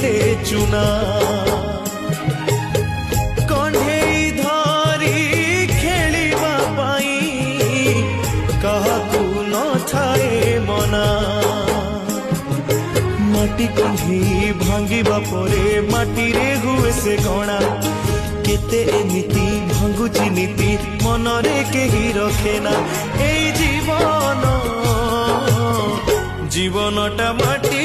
ଦେଲେ ଚୁନା କଣ୍ଢେଇ ଧରି ଖେଳିବା ପାଇଁ କାହାକୁ ନଥାଏ ମନା ମାଟି କଣ୍ଢେଇ ଭାଙ୍ଗିବା ପରେ ମାଟିରେ ହୁଏ ସେ ଗଣା କେତେ ଏମିତି ଭାଙ୍ଗୁଛି ନୀତି ମନରେ କେହି ରଖେ ନା ଏଇ ଜୀବନଟା ମାଟି